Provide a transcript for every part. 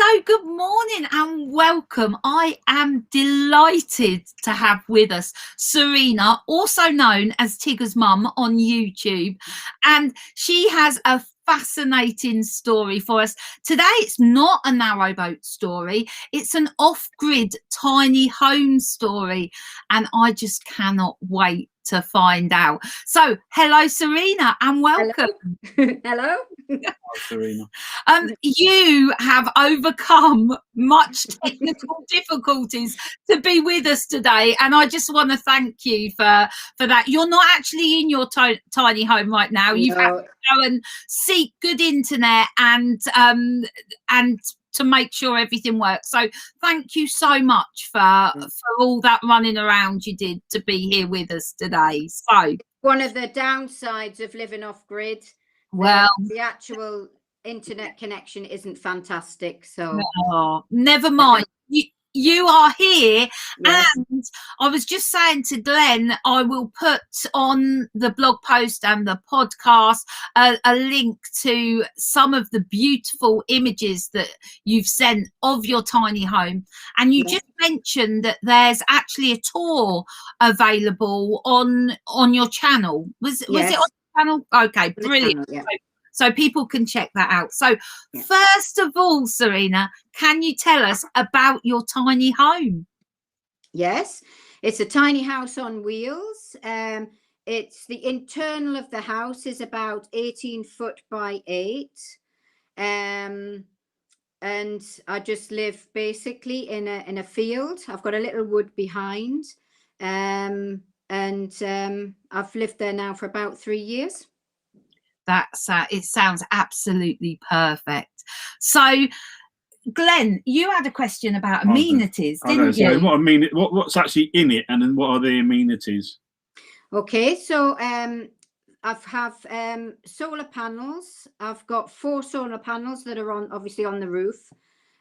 Hello, good morning and welcome. I am delighted to have with us Serena, also known as Tigger's mum on YouTube, and she has a fascinating story for us. Today it's not a narrowboat story, it's an off-grid tiny home story, and I just cannot wait to find out. So hello Serena and welcome. Hello. Hi, Serena. You have overcome much technical difficulties to be with us today, and I just want to thank you for that. You're not actually in your tiny home right now. You've had to go and seek good internet and to make sure everything works. So thank you so much for all that running around you did to be here with us today. So one of the downsides of living off grid, well, the actual internet connection isn't fantastic. So never mind. You are here, yes. And I was just saying to Glenn, I will put on the blog post and the podcast a link to some of the beautiful images that you've sent of your tiny home. And you just mentioned that there's actually a tour available on your channel. Was it on your channel? Okay, brilliant. So people can check that out. So first of all, Serena, can you tell us about your tiny home? Yes, it's a tiny house on wheels. It's the internal of the house is about 18 foot by 8. And I just live basically in a field. I've got a little wood behind. And I've lived there now for about 3 years. That's it sounds absolutely perfect. So Glenn, you had a question about amenities, didn't you? So what's actually in it, and then what are the amenities? Okay, so I have solar panels. I've got 4 solar panels that are obviously on the roof,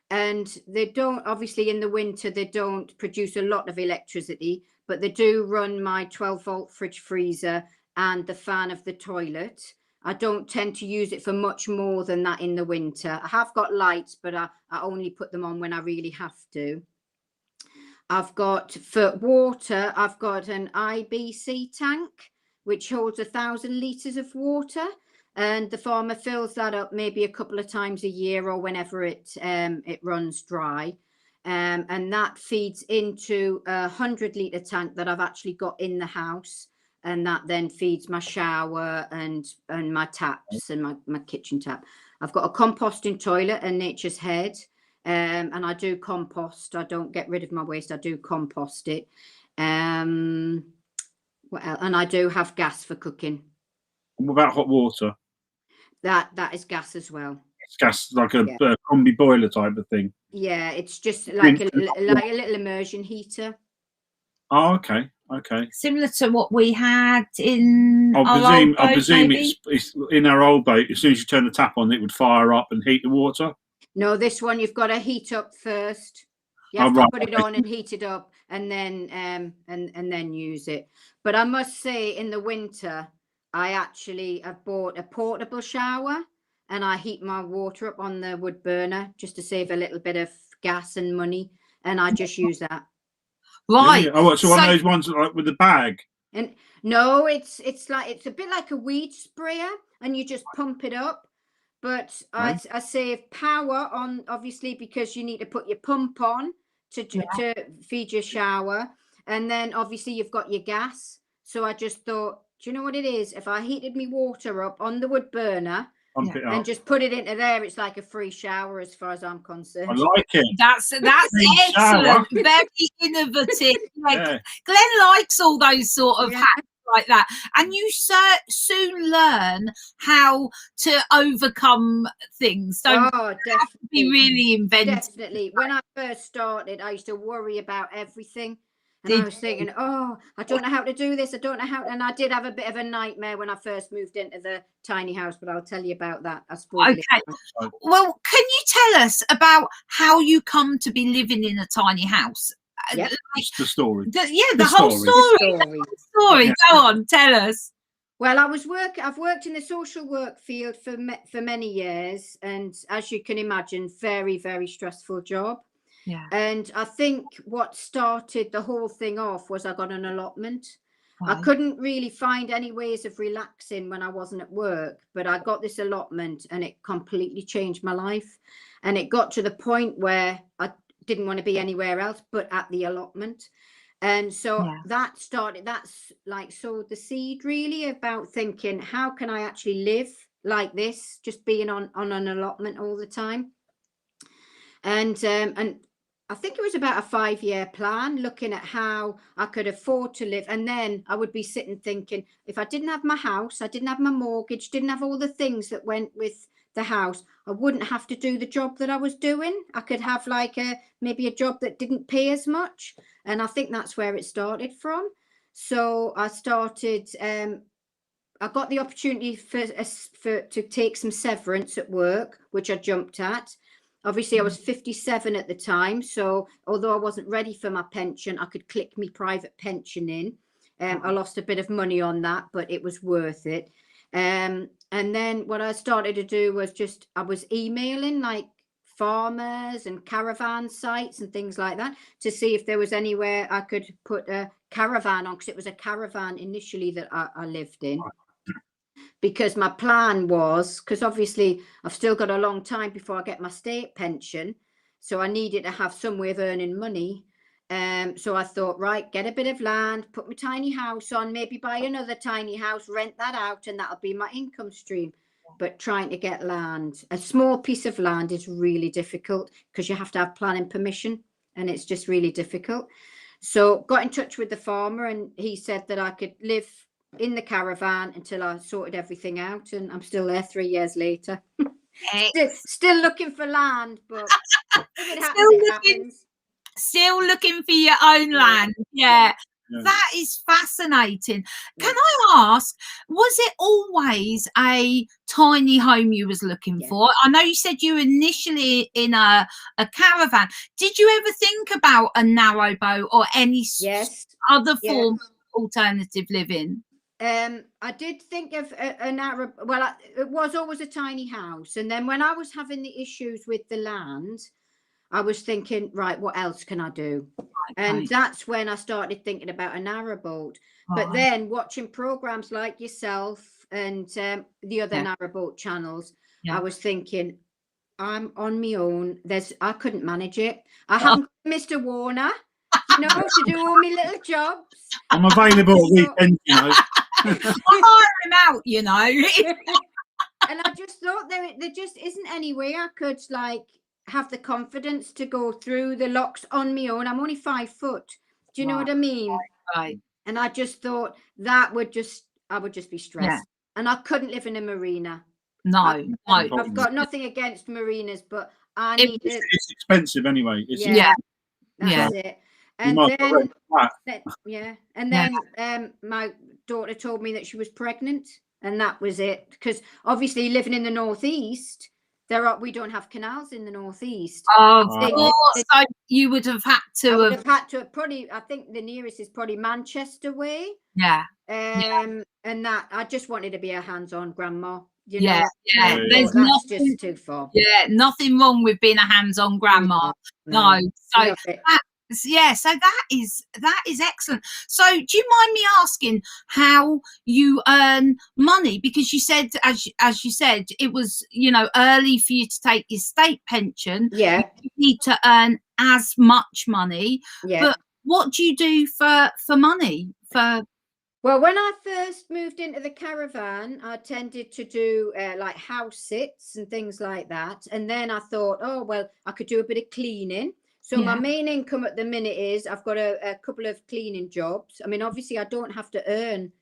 and they don't, obviously in the winter they don't produce a lot of electricity, but they do run my 12-volt fridge freezer and the fan of the toilet. I don't tend to use it for much more than that in the winter. I have got lights, but I only put them on when I really have to. I've got, for water, I've got an IBC tank, which holds 1,000 litres of water. And the farmer fills that up maybe a couple of times a year or whenever it runs dry. And that feeds into a 100-litre tank that I've actually got in the house. And that then feeds my shower and my taps and my kitchen tap. I've got a composting toilet and Nature's Head. And I do compost. I don't get rid of my waste. I do compost it. What else? And I do have gas for cooking. What about hot water? That is gas as well. It's gas, like a combi boiler type of thing. Yeah, it's just like a little immersion heater. Oh, okay. Okay. Similar to what we had in I presume it's in our old boat. As soon as you turn the tap on, it would fire up and heat the water. No, this one you've got to heat up first. You have to put it on and heat it up, and then and then use it. But I must say, in the winter, I've bought a portable shower, and I heat my water up on the wood burner just to save a little bit of gas and money, and I just use that. Right. Oh, so one of those ones like with the bag. And no, it's a bit like a weed sprayer, and you just pump it up. But I save power on, obviously, because you need to put your pump on to feed your shower, and then obviously you've got your gas. So I just thought, do you know what it is? If I heated me water up on the wood burner and just put it into there, it's like a free shower as far as I'm concerned. I like it. That's excellent. Very innovative. Glenn likes all those sort of hacks like that, and you soon learn how to overcome things. Don't have to be really inventive. Definitely. When I first started, I used to worry about everything. And I was thinking, I don't know how to do this. I don't know how. And I did have a bit of a nightmare when I first moved into the tiny house, but I'll tell you about that. Okay. Well, can you tell us about how you come to be living in a tiny house? The story. The whole story. Yeah. Go on, tell us. Well, I've worked in the social work field for many years, and as you can imagine, very, very stressful job. Yeah. And I think what started the whole thing off was I got an allotment. I Right. couldn't really find any ways of relaxing when I wasn't at work, but I got this allotment and it completely changed my life. And it got to the point where I didn't want to be anywhere else but at the allotment. And so Yeah. that's like sowed the seed really about thinking, how can I actually live like this, just being on an allotment all the time? And I think it was about a 5-year plan, looking at how I could afford to live. And then I would be sitting thinking, if I didn't have my house, I didn't have my mortgage, didn't have all the things that went with the house, I wouldn't have to do the job that I was doing. I could have like maybe a job that didn't pay as much. And I think that's where it started from. So I started, I got the opportunity to take some severance at work, which I jumped at. Obviously, I was 57 at the time, so although I wasn't ready for my pension, I could click my private pension in. I lost a bit of money on that, but it was worth it. And then what I started to do was I was emailing like farmers and caravan sites and things like that to see if there was anywhere I could put a caravan on, because it was a caravan initially that I lived in. Because my plan was, because obviously I've still got a long time before I get my state pension, so I needed to have some way of earning money. So I thought, right, get a bit of land, put my tiny house on, maybe buy another tiny house, rent that out, and that'll be my income stream. But trying to get land, a small piece of land, is really difficult because you have to have planning permission, and it's just really difficult. So got in touch with the farmer, and he said that I could live in the caravan until I sorted everything out, and I'm still there 3 years later. still looking for land, but if it happens, it happens. Still looking for your own land. Yeah. That is fascinating. Can I ask, was it always a tiny home you was looking for? I know you said you were initially in a caravan. Did you ever think about a narrowboat or any other form of alternative living? I did think of a narrow. Well, it was always a tiny house, and then when I was having the issues with the land, I was thinking, right, what else can I do? And that's when I started thinking about a narrowboat. But then watching programs like yourself and the other narrowboat channels, I was thinking, I'm on my own. I couldn't manage it. I haven't got Mr. Warner, to do all my little jobs. I'm available at weekends, I'll hire him out, And I just thought there just isn't any way I could have the confidence to go through the locks on my own. I'm only 5 foot. Do you know what I mean? Right. And I just thought I would just be stressed. And I couldn't live in a marina. No. I've got nothing against marinas, but I need it. It's expensive anyway. That's it. And then my daughter told me that she was pregnant, and that was it. Because obviously living in the northeast, we don't have canals in the northeast. So you would have had to probably, I think the nearest is probably Manchester way. And that I just wanted to be a hands-on grandma. There's that's just too far. Nothing wrong with being a hands-on grandma. No. So that is excellent. So do you mind me asking how you earn money? Because you said, as you said, it was early for you to take your state pension. You need to earn as much money. But what do you do for money? Well, when I first moved into the caravan, I tended to do like house sits and things like that. And then I thought, I could do a bit of cleaning. So my main income at the minute is I've got a couple of cleaning jobs. I mean, obviously, I don't have to earn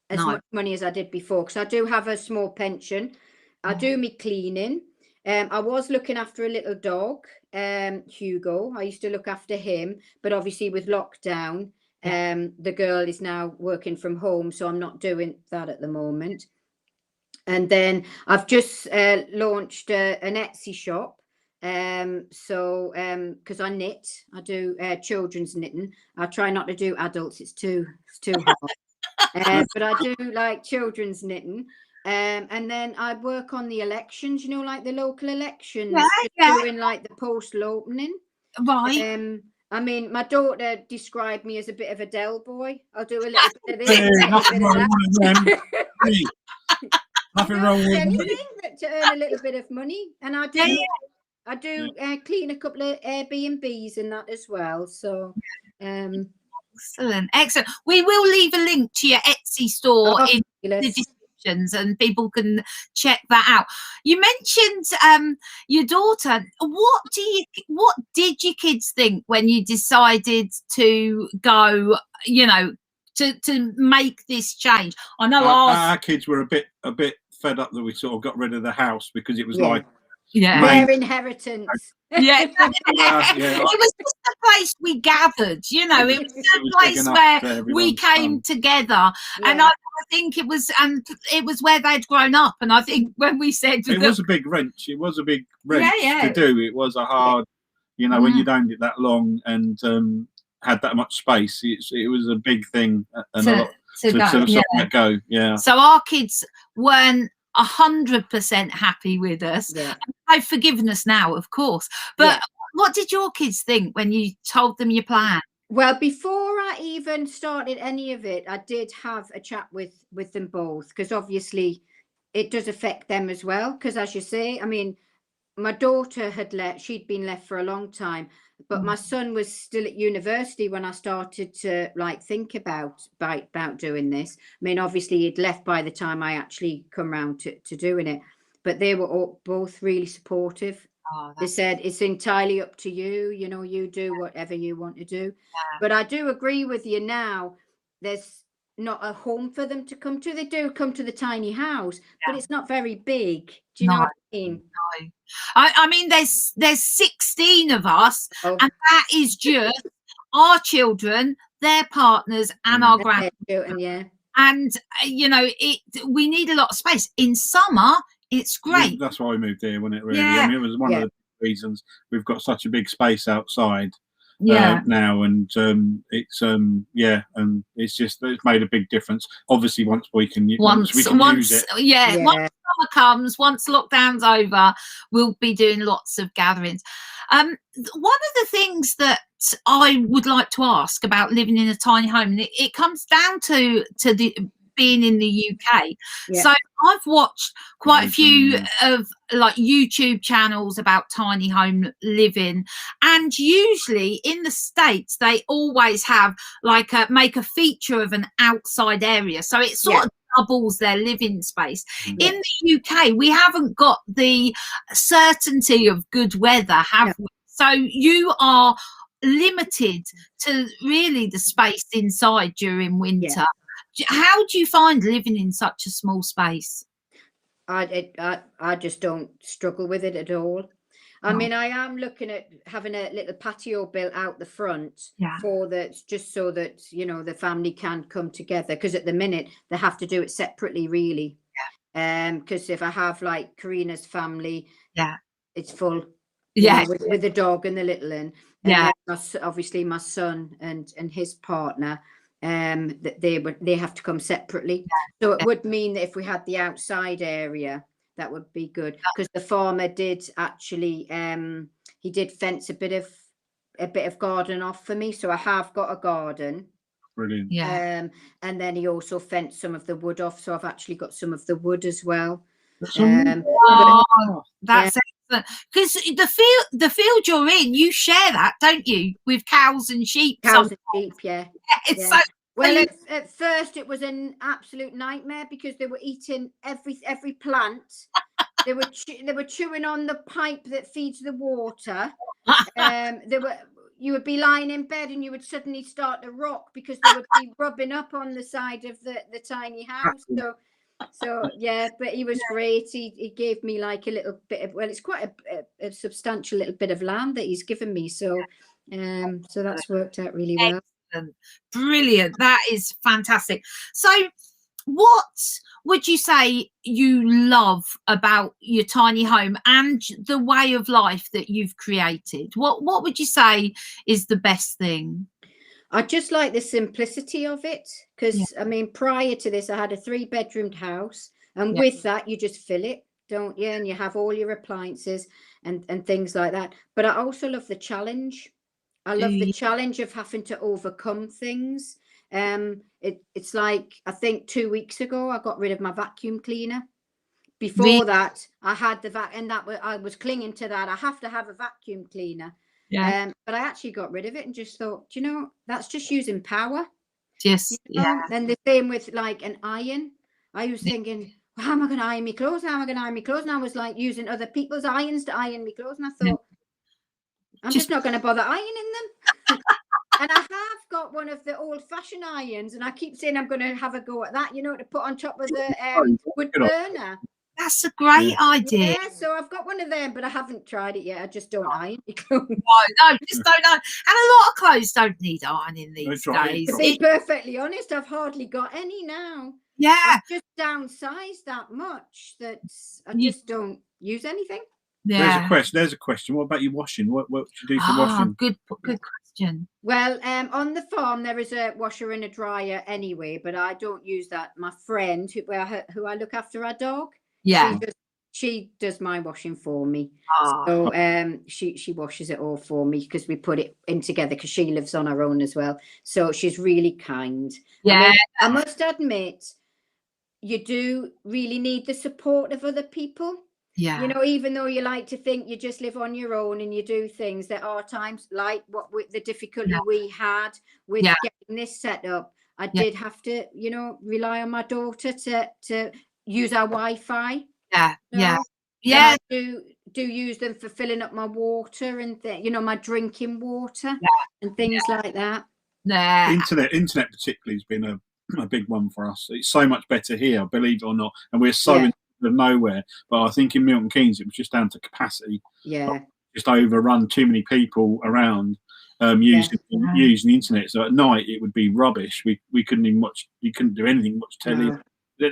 as much money as I did before, because I do have a small pension. I do me cleaning. I was looking after a little dog, Hugo. I used to look after him, but obviously with lockdown, the girl is now working from home, so I'm not doing that at the moment. And then I've just launched an Etsy shop. Because I knit, I do children's knitting. I try not to do adults, it's too hard. But I do like children's knitting. And then I work on the elections, you know, like the local elections, doing like the postal opening. Right. I mean, my daughter described me as a bit of a Del boy. I'll do a little bit of this, Nothing wrong with them. Hey, nothing wrong with anything to earn a little bit of money. And I do clean a couple of Airbnbs and that as well. So excellent. We will leave a link to your Etsy store in the fabulous. descriptions, and people can check that out. You mentioned your daughter. What did your kids think when you decided to go, you know, to make this change? I know our kids were a bit fed up that we sort of got rid of the house, because it was like their inheritance. It was just a place we gathered, you know. It was a place where we came together, and I think it was where they'd grown up. And I think when we said it was a big wrench, to do. It was a hard, you know, when you'd owned it that long and had that much space, it was a big thing and a lot to go. Yeah. So our kids weren't 100% happy with us. They've forgiven us now, of course. But what did your kids think when you told them your plan? Well, before I even started any of it, I did have a chat with them both, because obviously it does affect them as well. Because as you say, I mean, my daughter she'd been left for a long time, but my son was still at university when I started to like think about doing this. I mean, obviously he'd left by the time I actually come round to doing it, but they were both really supportive. They said it's entirely up to you, you know, you do whatever you want to do. But I do agree with you now, there's not a home for them to come to. They do come to the tiny house, but it's not very big. Do you know what I mean? No. I mean, there's 16 of us, and that is just our children, their partners, and our grandchildren. And you know, we need a lot of space. In summer, it's great. That's why we moved here, wasn't it? Really, I mean, it was one of the reasons we've got such a big space outside. Now, and it's and it's made a big difference. Obviously, once we can use it. Once summer comes, once lockdown's over, we'll be doing lots of gatherings. One of the things that I would like to ask about living in a tiny home, and it comes down to being in the UK. So I've watched quite a few of like YouTube channels about tiny home living, and usually in the States they always have like make a feature of an outside area, so it sort of doubles their living space. In the UK we haven't got the certainty of good weather, have we? So you are limited to really the space inside during winter. How do you find living in such a small space? I just don't struggle with it at all. I mean, I am looking at having a little patio built out the front just so that, you know, the family can come together, because at the minute they have to do it separately, really. Because if I have like Karina's family, it's full. Know, with the dog and the little one, and obviously my son and his partner. That they have to come separately, so it would mean that if we had the outside area, that would be good, because the farmer did actually he did fence a bit of garden off for me, so I have got a garden. Brilliant. And then he also fenced some of the wood off, so I've actually got some of the wood as well. That's excellent, because the field you're in, you share that, don't you, with cows and sheep? Cows and sheep, it's so well. At first, it was an absolute nightmare, because they were eating every plant. They were chewing on the pipe that feeds the water. You would be lying in bed and you would suddenly start to rock, because they would be rubbing up on the side of the tiny house. So but he was great. He gave me like a little bit of, it's quite a substantial little bit of land that he's given me. So that's worked out really well. Excellent. Brilliant. That is fantastic. So what would you say you love about your tiny home and the way of life that you've created? What would you say is the best thing? I just like the simplicity of it, because I mean, prior to this, I had a 3-bedroomed house, and with that, you just fill it, don't you? And you have all your appliances and things like that. But I also love the challenge. I love the challenge of having to overcome things. It's like, I think 2 weeks ago, I got rid of my vacuum cleaner. Before that, I had the and that I was clinging to that. I have to have a vacuum cleaner. But I actually got rid of it and just thought, you know, that's just using power. Just you know? And the same with like an iron. I was thinking, well, how am I going to iron my clothes? How am I going to iron my clothes? And I was like using other people's irons to iron my clothes. And I thought, I'm just not going to bother ironing them. And I have got one of the old-fashioned irons, and I keep saying I'm going to have a go at that, you know, to put on top of the wood burner. That's a great idea. Yeah, so I've got one of them, but I haven't tried it yet. I just don't iron my clothes. No, just don't iron. And a lot of clothes don't need ironing these days. To be perfectly honest, I've hardly got any now. Yeah. I've just downsized that much that I just don't use anything. Yeah. There's a question. What about your washing? What do you do for washing? Good question. Well, on the farm there is a washer and a dryer anyway, but I don't use that. My friend who I look after our dog. Yeah. She does my washing for me. So she washes it all for me, because we put it in together, because she lives on her own as well. So she's really kind. Yeah. I must admit, you do really need the support of other people. Yeah. You know, even though you like to think you just live on your own and you do things, there are times like with the difficulty we had with getting this set up. I did have to, you know, rely on my daughter to use our Wi-Fi. I do use them for filling up my water and you know, my drinking water and things like that. Internet particularly has been a big one for us. It's so much better here, believe it or not, and we're so in the middle of nowhere. But I think in Milton Keynes it was just down to capacity. Just overrun too many people around using the internet. So at night it would be rubbish. We couldn't even watch. You couldn't do anything, watch telly,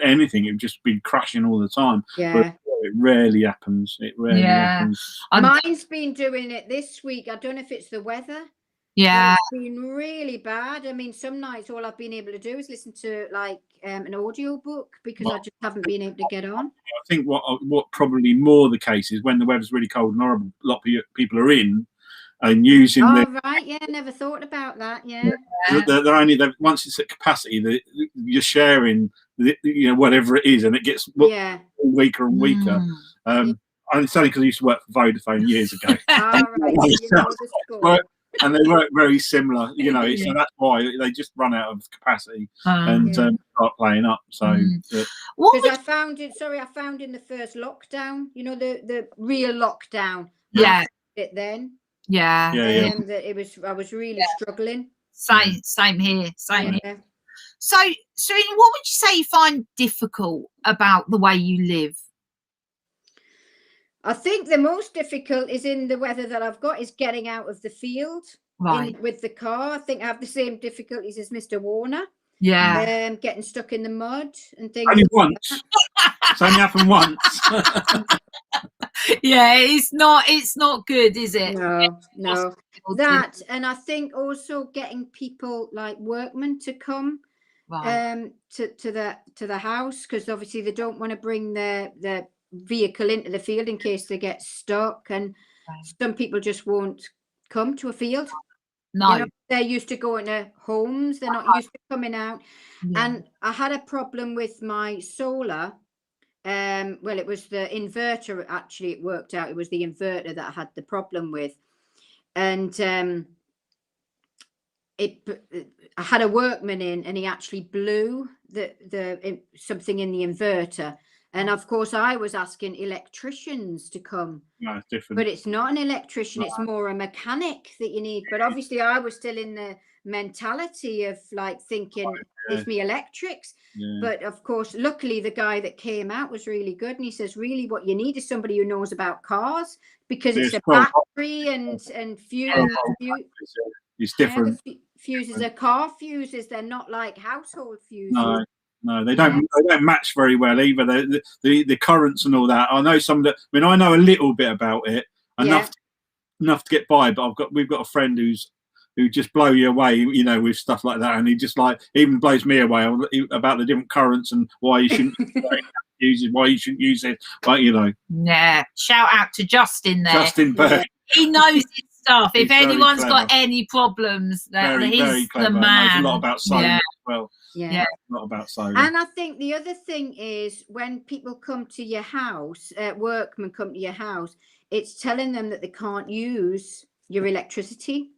anything. It would just be crashing all the time. But it rarely happens. It rarely happens. Mine's been doing it this week. I don't know if it's the weather. It's been really bad. I mean, some nights all I've been able to do is listen to like an audio book, because I just haven't been able to get on. I think what probably more the case is when the weather's really cold and horrible, a lot of people are in and using never thought about that. They're only once it's at capacity, you're sharing you know, whatever it is, and it gets weaker and weaker. It's only because I used to work for Vodafone years ago. And they work very similar, you know, so that's why they just run out of capacity and start playing up. So because I found in the first lockdown, you know, the real lockdown. It then. That I was really struggling. Same here. So, Serena, what would you say you find difficult about the way you live? I think the most difficult is in the weather that I've got is getting out of the field with the car. I think I have the same difficulties as Mr. Warner. Getting stuck in the mud and things. Only once. It's only happened once. It's not good, is it? No. That, and I think also getting people like workmen to come to the house, because obviously they don't want to bring their vehicle into the field in case they get stuck, and some people just won't come to a field. You know, they're used to going to homes, they're not used to coming out. And I had a problem with my solar. Well, it was the inverter. Actually, it worked out it was the inverter that I had the problem with. And I had a workman in, and he actually blew something in the inverter. And of course, I was asking electricians to come. No, it's different. But it's not an electrician, it's more a mechanic that you need. But obviously, I was still in the mentality of like thinking, it's me electrics. But of course, luckily, the guy that came out was really good. And he says, really, what you need is somebody who knows about cars, because it's a battery and fuse. It's different. Fuses are car fuses. They're not like household fuses. No, they don't match very well either. The currents and all that. I know I know a little bit about it, enough to get by. But we've got a friend who's who just blow you away, you know, with stuff like that. And he just like even blows me away about the different currents and why you shouldn't use it, why you shouldn't use it. Like, you know. Yeah. Shout out to Justin there. Justin Burke. He knows his stuff. If anyone's clever. got any problems, he's very clever. the man. Knows a lot about solar as well. Yeah. A lot about solar. And I think the other thing is when people come to your house, workmen come to your house, it's telling them that they can't use your electricity.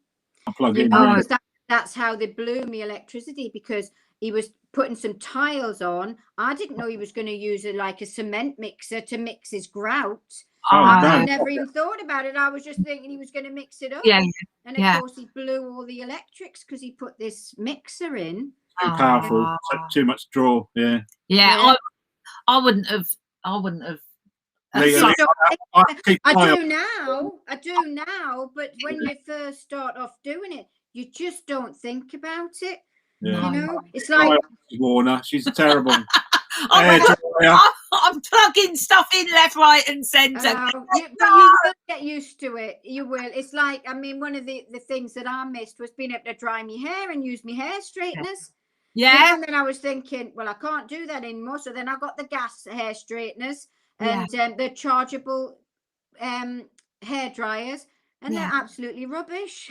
I'll plug you in. know, that's how they blew me electricity, because he was putting some tiles on. I didn't know he was going to use like a cement mixer to mix his grout. I never even thought about it. I was just thinking he was going to mix it up. Yeah. And of course he blew all the electrics because he put this mixer in. Too powerful, too much draw. Yeah. I wouldn't have. I do now, but when you first start off doing it, you just don't think about it. Yeah. You know, it's like Warner. She's terrible. I'm plugging stuff in left, right, and centre. But you will get used to it. You will. It's like, I mean, one of the things that I missed was being able to dry my hair and use my hair straighteners. Yeah. And then I was thinking, well, I can't do that anymore. So then I got the gas hair straighteners and the chargeable hair dryers, and they're absolutely rubbish.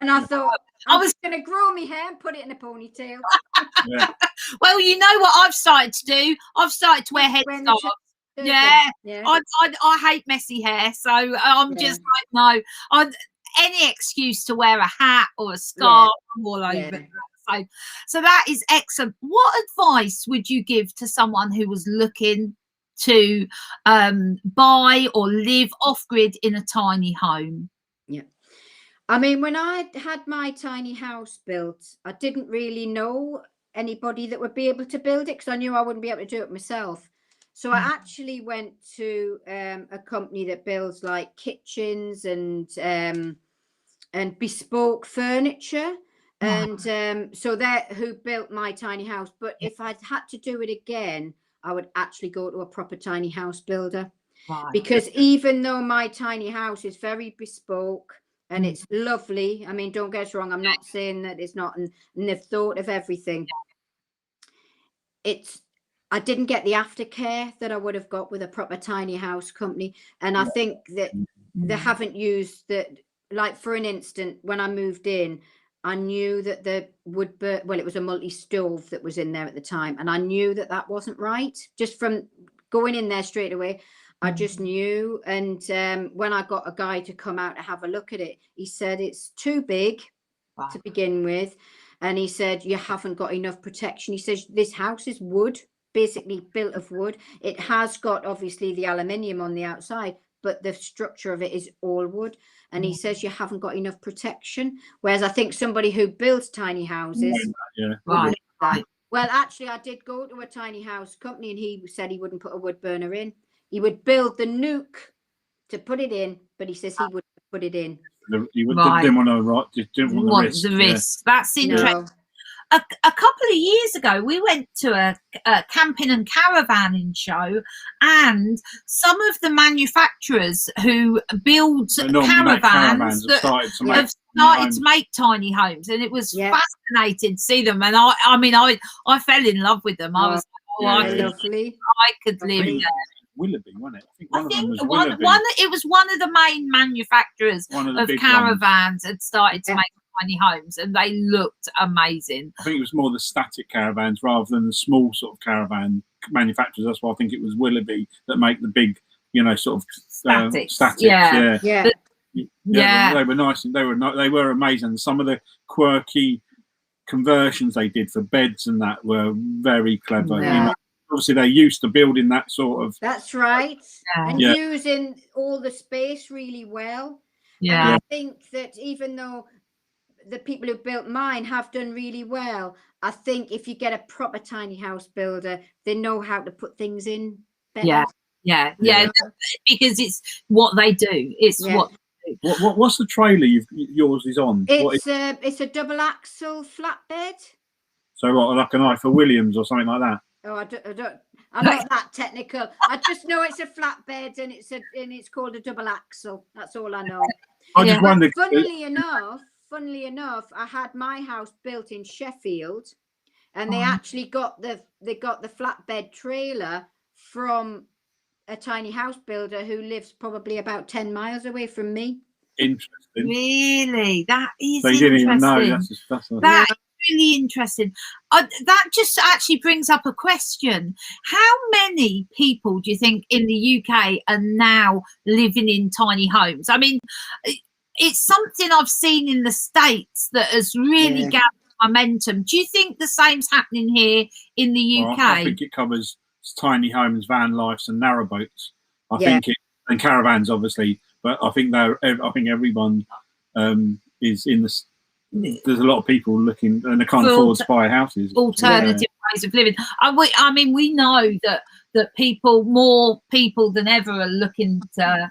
And I thought, I was going to grow my hair and put it in a ponytail. Well, you know what I've started to do? I've started to wear headscarves. I hate messy hair, so I'm just like, no. Any excuse to wear a hat or a scarf, I'm all over. So that is excellent. What advice would you give to someone who was looking to buy or live off-grid in a tiny home? Yeah. I mean, when I had my tiny house built, I didn't really know anybody that would be able to build it, because I knew I wouldn't be able to do it myself. So I actually went to a company that builds like kitchens and bespoke furniture. And so they're who built my tiny house. But if I'd had to do it again, I would actually go to a proper tiny house builder. Because even though my tiny house is very bespoke and it's lovely, I mean, don't get us wrong, I'm not saying that it's not, and they've thought of everything. I didn't get the aftercare that I would have got with a proper tiny house company. And I think that they haven't used that. Like, for an instant, when I moved in, I knew that the wood burn, well, it was a multi-stove that was in there at the time, and I knew that that wasn't right. Just from going in there straight away, I just knew. And when I got a guy to come out to have a look at it, he said it's too big to begin with. And he said, you haven't got enough protection. He says, this house is wood, basically built of wood. It has got obviously the aluminium on the outside, but the structure of it is all wood. And he says you haven't got enough protection. Whereas I think somebody who builds tiny houses. Well, actually, I did go to a tiny house company, and he said he wouldn't put a wood burner in. He would build the nuke to put it in, but he says he wouldn't put it in. You didn't want the risk. That's interesting. No. A couple of years ago, we went to a camping and caravanning show, and some of the manufacturers who build caravans have started to make tiny homes, and it was fascinating to see them. And I mean, I fell in love with them. I was lovely. I could live there. Willoughby, wasn't it? I think it was one of the main manufacturers of caravans had started to make tiny homes, and they looked amazing. I think it was more the static caravans rather than the small sort of caravan manufacturers. That's why I think it was Willoughby that make the big, sort of statics. They were nice, and they were amazing. Some of the quirky conversions they did for beds and that were very clever. Obviously they're used to building that sort of. That's right, and using all the space really well. And I think that even though the people who built mine have done really well, I think if you get a proper tiny house builder, they know how to put things in better. Because it's what they do. It's what. What's the trailer yours is on? It's a double axle flatbed. So what, like an Ifor Williams or something like that? Oh, I'm not that technical. I just know it's a flatbed and it's called a double axle. That's all I know. I just wondered. Funnily enough, funnily enough, I had my house built in Sheffield, and they actually got the flatbed trailer from a tiny house builder who lives probably about 10 miles away from me. Interesting. Really, that is They didn't even know. That's really interesting. That just actually brings up a question. How many people do you think in the UK are now living in tiny homes? I mean, it's something I've seen in the States that has really gathered momentum. Do you think the same's happening here in the UK? I think it covers tiny homes, van lives, and narrowboats. I think it, and caravans, obviously. But I think everyone is in the. There's a lot of people looking, and they can't afford to buy houses. Alternative ways of living. I mean, we know that more people than ever are looking to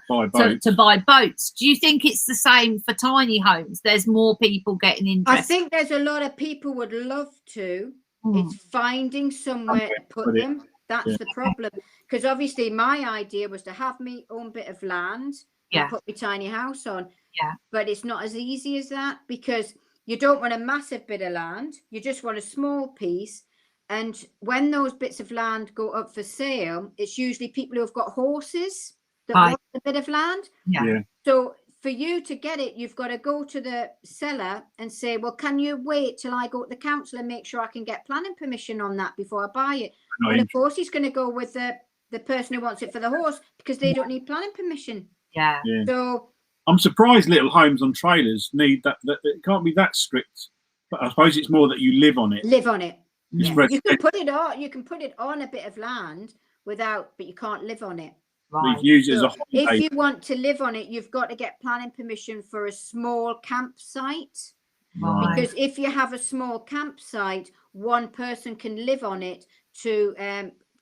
buy boats. Do you think it's the same for tiny homes? There's more people getting interested. I think there's a lot of people would love to. It's finding somewhere to put them. That's the problem. Because obviously my idea was to have my own bit of land and put my tiny house on. Yeah. But it's not as easy as that, because you don't want a massive bit of land. You just want a small piece. And when those bits of land go up for sale, it's usually people who have got horses that want a bit of land. Yeah. So for you to get it, you've got to go to the seller and say, well, can you wait till I go to the council and make sure I can get planning permission on that before I buy it? And of course, he's going to go with the person who wants it for the horse, because they don't need planning permission. Yeah. So I'm surprised little homes on trailers need that. It can't be that strict. But I suppose it's more that you live on it. Live on it. Yeah. You can put it on. You can put it on a bit of land but you can't live on it. Right. Use it as a holiday. If you want to live on it, you've got to get planning permission for a small campsite. Right. Because if you have a small campsite, one person can live on it to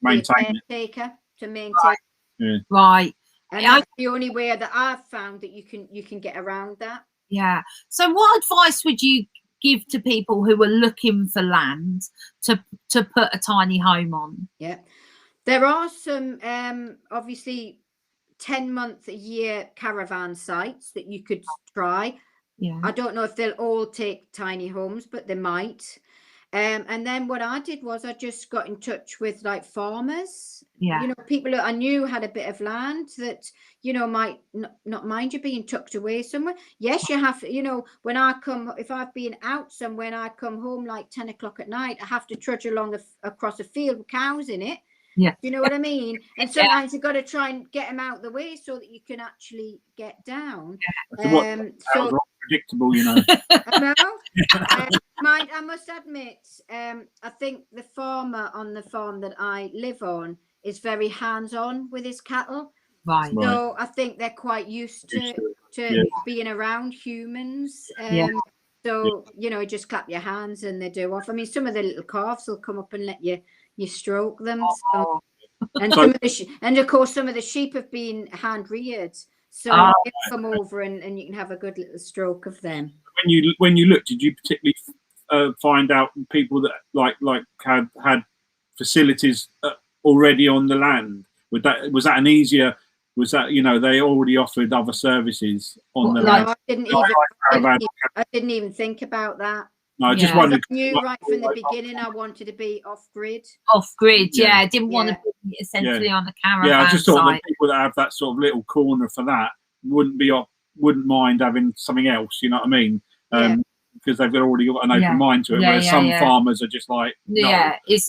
maintain it. Right. And that's the only way that I've found that you can get around that. Yeah. So what advice would you give to people who are looking for land to put a tiny home on? Yeah. There are some obviously 10-month a year caravan sites that you could try. Yeah. I don't know if they'll all take tiny homes, but they might. And then what I did was I just got in touch with like farmers, people that I knew had a bit of land that, might not mind you being tucked away somewhere. Yes, you have, if I've been out somewhere and I come home like 10 o'clock at night, I have to trudge along across a field with cows in it. Yeah. You know what I mean? And sometimes you've got to try and get them out the way so that you can actually get down. So predictable, I know. I must admit, I think the farmer on the farm that I live on is very hands-on with his cattle. Right. So I think they're quite used to being around humans. So, just clap your hands and they do off. I mean, some of the little calves will come up and let you stroke them. So, and of course, some of the sheep have been hand reared. So you come over and you can have a good little stroke of them. When you looked, did you particularly find out people that like had facilities already on the land? Was that an easier? Was that they already offered other services on the land? I didn't even think about that. No, I just wondered. I knew right from the beginning I wanted to be off grid. Off grid, I didn't want to be essentially on the caravan. Yeah, I just thought that people that have that sort of little corner for that wouldn't mind having something else. You know what I mean? Because they've already got an open mind to it. Whereas some farmers are just like, no, it's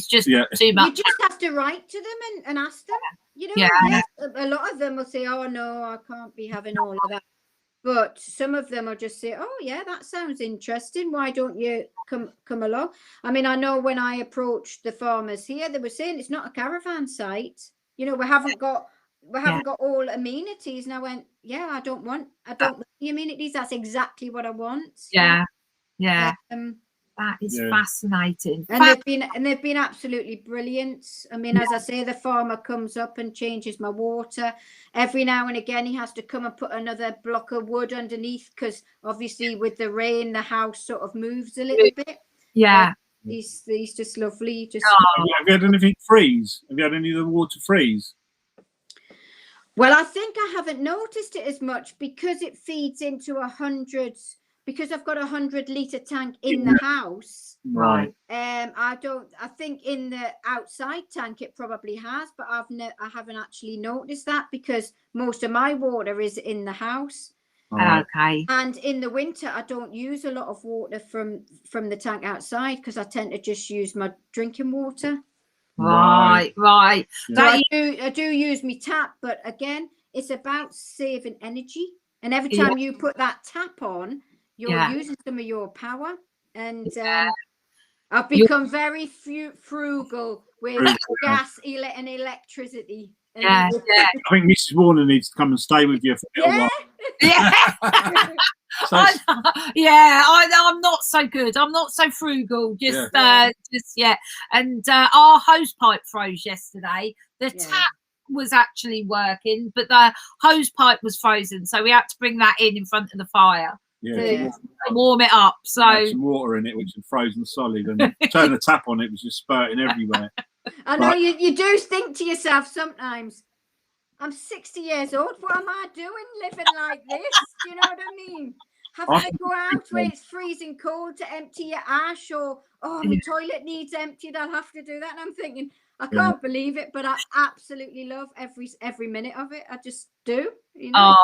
just too much. You just have to write to them and ask them. A lot of them will say, "Oh no, I can't be having all of that." But some of them will just say, "Oh yeah, that sounds interesting. Why don't you come along?" I mean, I know when I approached the farmers here, they were saying it's not a caravan site. We haven't got all amenities. And I went, "Yeah, I don't want the amenities. That's exactly what I want." Yeah. That is fascinating. And they've been absolutely brilliant. I mean, as I say, the farmer comes up and changes my water. Every now and again, he has to come and put another block of wood underneath because obviously with the rain, the house sort of moves a little bit. Yeah. He's just lovely. Have you had anything freeze? Have you had any of the water freeze? Well, I think I haven't noticed it as much because it feeds into 100 because I've got 100-litre tank in the house. Right. I think in the outside tank it probably has, but I haven't actually noticed that, because most of my water is in the house. Okay. And in the winter I don't use a lot of water from the tank outside, because I tend to just use my drinking water. Right. So I do use my tap, but again, it's about saving energy. And every time you put that tap on, you're using some of your power. And I've become very frugal with gas and electricity. And I think Mrs. Warner needs to come and stay with you for a little while. I'm not so good. I'm not so frugal. And our hose pipe froze yesterday. The tap was actually working, but the hose pipe was frozen, so we had to bring that in front of the fire to warm it up. So some water in it, which had frozen solid, and turn the tap on, it was just spurting everywhere. I know you do think to yourself sometimes, I'm 60 years old. What am I doing living like this? Do you know what I mean? Having to go out when it's freezing cold to empty your ash, or my toilet needs emptied, I'll have to do that. And I'm thinking, I can't believe it, but I absolutely love every minute of it. I just do. You know,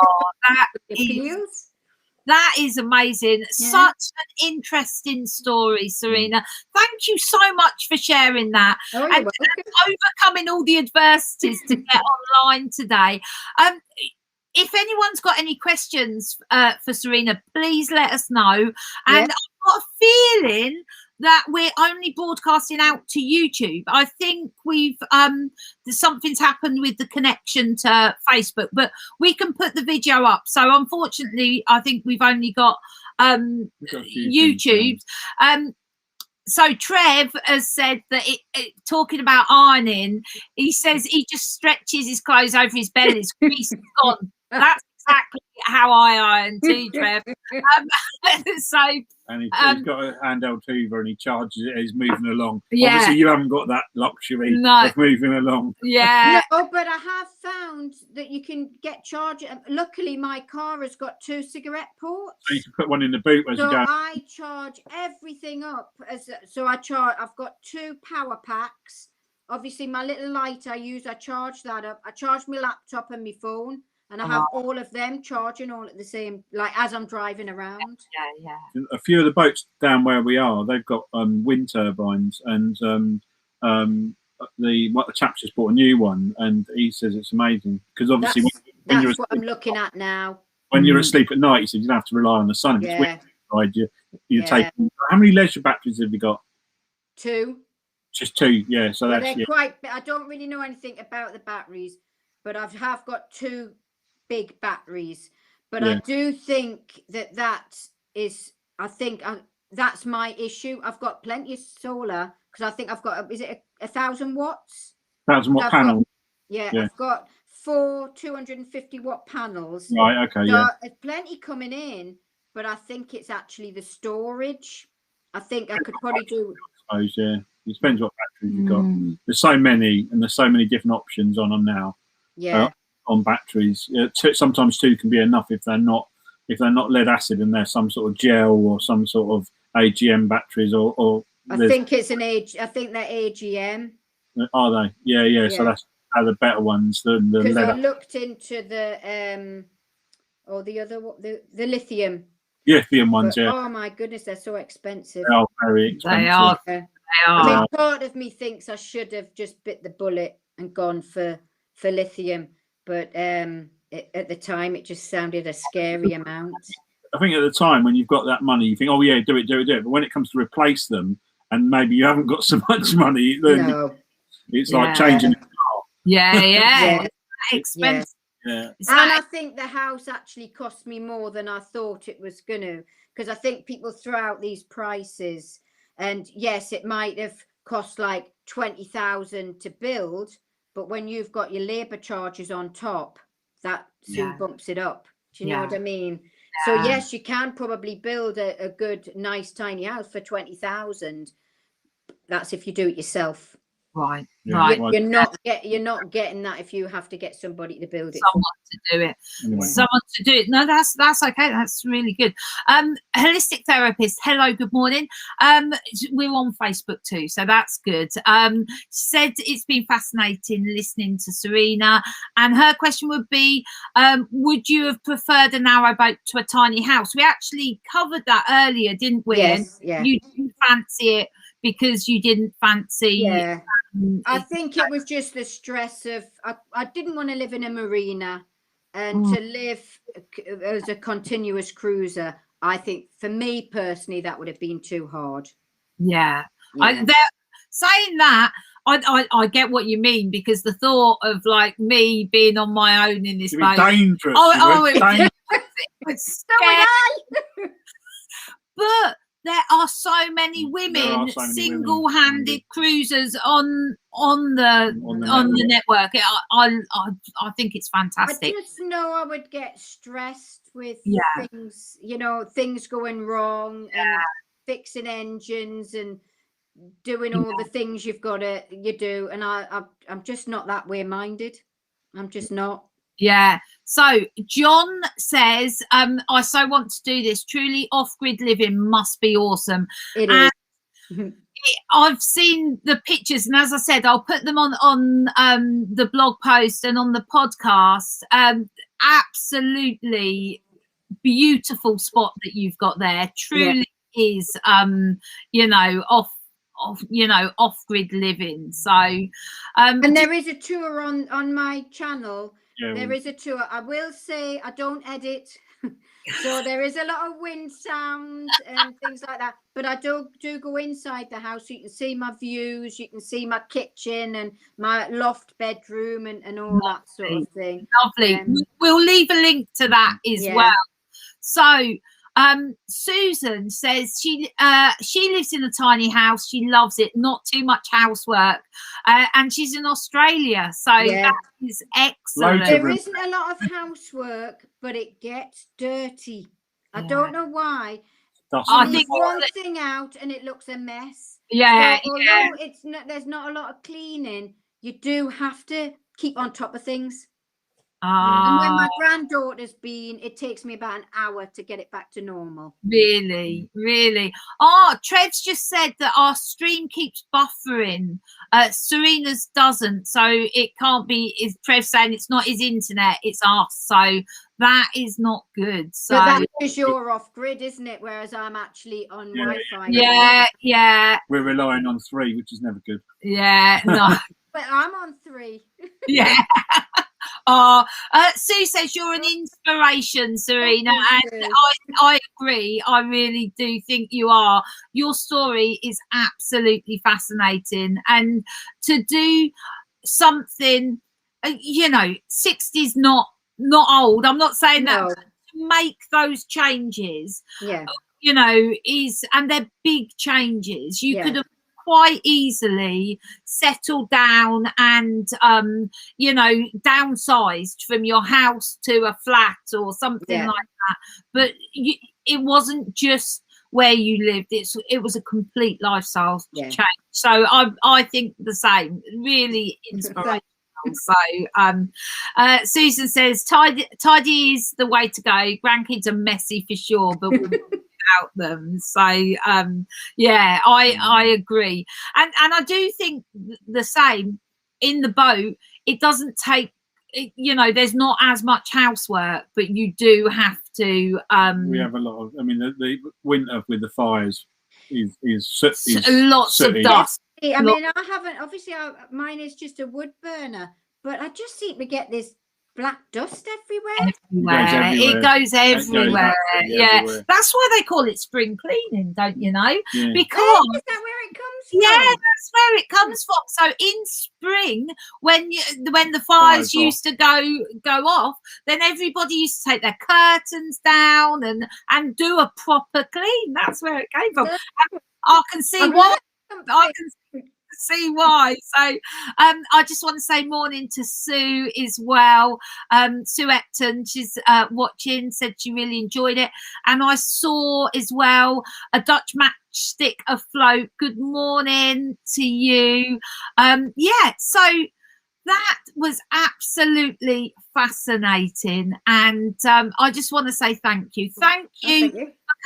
that is amazing. Such an interesting story, Serena. Thank you so much for sharing that and overcoming all the adversities to get online today. If anyone's got any questions for Serena, please let us know. And I've got a feeling that we're only broadcasting out to YouTube. I think something's happened with the connection to Facebook, but we can put the video up. So unfortunately, I think we've only got YouTube. So Trev has said that talking about ironing, he says he just stretches his clothes over his belly. His grease is gone. That's exactly how I iron too, Trev. And he's got a handheld hoover and he charges it as he's moving along. Obviously, you haven't got that luxury of moving along. No, but I have found that you can get charged. Luckily, my car has got 2 cigarette ports. So you can put one in the boot as you go. I charge everything up. I've got 2 power packs. Obviously, my little light I charge that up. I charge my laptop and my phone. And I have all of them charging all at the same, like as I'm driving around. A few of the boats down where we are, they've got wind turbines, and the chap's just bought a new one, and he says it's amazing because obviously when you're asleep, I'm looking at now. When you're asleep at night, he said you don't have to rely on the sun. If it's wind inside you, you're taking. How many leisure batteries have you got? 2. Just 2, yeah. So that's quite. I don't really know anything about the batteries, but I have got 2 big batteries, but I do think that's my issue. I've got plenty of solar because I think I've got is it 1,000 watts? 1,000 watt panel. I've got 4 250-watt panels. Right, okay, so there's plenty coming in, but I think it's actually the storage. I think I could probably do. I suppose, it depends what batteries you've got. There's so many, and there's so many different options on them now. On batteries, sometimes 2 can be enough if they're not lead acid and they're some sort of gel or some sort of AGM batteries or I think it's I think they're AGM. Are they? Yeah. So that's the better ones than the because lead. I looked into the the lithium. Lithium ones, Oh my goodness, they're so expensive. They are very expensive. They are. I mean, part of me thinks I should have just bit the bullet and gone for lithium. But at the time, it just sounded a scary amount. I think at the time when you've got that money, you think, oh, yeah, do it. But when it comes to replace them and maybe you haven't got so much money, then it's like changing a car. Yeah. Expensive. Yeah. And I think the house actually cost me more than I thought it was going to, because I think people throw out these prices. And yes, it might have cost like 20,000 to build. But when you've got your labour charges on top, that soon bumps it up. Do you know what I mean? So yes, you can probably build a good, nice, tiny house for 20,000. That's if you do it yourself. Right. Yeah, Right. You're not getting that if you have to get somebody to build it. Someone to do it. Anyway. Someone to do it. No, that's okay. That's really good. Holistic therapist. Hello, good morning. We're on Facebook too, so that's good. Said it's been fascinating listening to Serena, and her question would be, would you have preferred a narrowboat to a tiny house? We actually covered that earlier, didn't we? Yes, yeah. You didn't fancy it because you didn't fancy. Yeah. I think it was just the stress of I didn't want to live in a marina, and to live as a continuous cruiser. I think for me personally that would have been too hard. Yeah. Saying that, I get what you mean, because the thought of like me being on my own in this boat, dangerous. It was scary. But there are so many women, single-handed cruisers on the network. I think it's fantastic. I just know I would get stressed with things, things going wrong and fixing engines and doing all the things you do, and I'm just not that way minded. I'm just not. Yeah. So John says, I so want to do this. Truly off-grid living must be awesome. It is. I've seen the pictures, and as I said, I'll put them on the blog post and on the podcast. Absolutely beautiful spot that you've got there. Truly is off-grid living. So and there is a tour on my channel. There is a tour. I will say I don't edit, so there is a lot of wind sound and things like that. But I do go inside the house, so you can see my views. You can see my kitchen and my loft bedroom and all that sort of thing. Lovely. We'll leave a link to that as well. So Susan says she lives in a tiny house. She loves it, not too much housework, and she's in Australia, so that is excellent. There isn't a lot of housework, but it gets dirty. I don't know why. I think one thing out and it looks a mess. So although there's not a lot of cleaning, you do have to keep on top of things. And when my granddaughter's been, it takes me about an hour to get it back to normal. Really? Trev's just said that our stream keeps buffering. Serena's doesn't, so it can't be. Is Trev saying it's not his internet, it's us? So that is not good. So but that's because you're off grid, isn't it? Whereas I'm actually on Wi-Fi. Yeah. We're relying on 3, which is never good. Yeah, no. But I'm on 3. Yeah. Sue says you're an inspiration, Serena, and I agree. I really do think you are. Your story is absolutely fascinating, and to do something, 60's not old. I'm not saying that. To make those changes, and they're big changes. You could have quite easily settled down and downsized from your house to a flat or something like that, but it wasn't just where you lived. It was a complete lifestyle change. So I think the same. Really inspirational. So Susan says tidy is the way to go. Grandkids are messy for sure, but out them. So I agree, and I do think the same in the boat. It doesn't take there's not as much housework, but you do have to we have a lot of the winter with the fires is lots of dust. I mean, I haven't obviously mine is just a wood burner, but I just seem to get this black dust everywhere. It goes everywhere. Everywhere. That's why they call it spring cleaning, don't you know? Yeah. Because is that where it comes from? Yeah, that's where it comes from. So in spring, when the fires used to go off, then everybody used to take their curtains down and do a proper clean. That's where it came from. I can see why. See why. So I just want to say morning to Sue as well. Sue Epton, she's watching, said she really enjoyed it, and I saw as well a Dutch stick afloat. Good morning to you. So that was absolutely fascinating, and I just want to say thank you for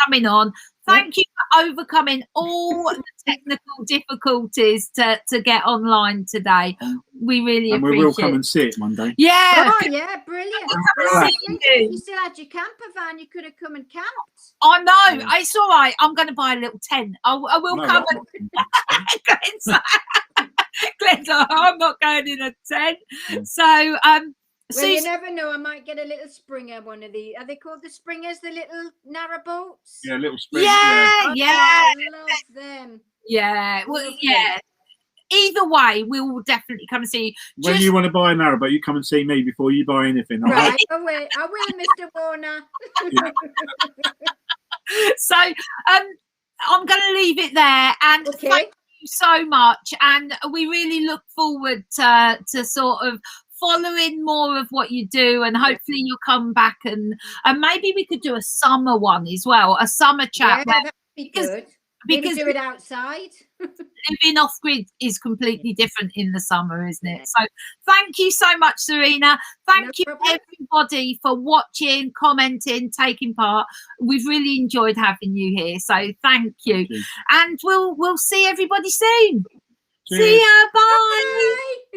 coming on. Thank you for overcoming all the technical difficulties to get online today. We really appreciate it. And we will come and see it one day. Yeah. Oh yeah, brilliant. If you still had your camper van, you could have come and camped. I know. It's all right. I'm going to buy a little tent. I will come and Glenn's like, I'm not going in a tent. So well, you never know. I might get a little Springer, one of the. Are they called the Springers? The little narrowboats. Yeah, little Springer. Yeah. I love them. Yeah. Well, yeah. Either way, we will definitely come and see you. When you want to buy a narrowboat, you come and see me before you buy anything. Right. I will, Mr. Warner. So, I'm going to leave it there, and thank you so much. And we really look forward to sort of following more of what you do, and hopefully you'll come back and maybe we could do a summer one as well, a summer chat. Yeah, that'd be good. Because do it outside. Living off grid is completely different in the summer, isn't it? So thank you so much, Serena. Thank you everybody for watching, commenting, taking part. We've really enjoyed having you here, so thank you. And we'll see everybody soon. Cheers. See ya. Bye.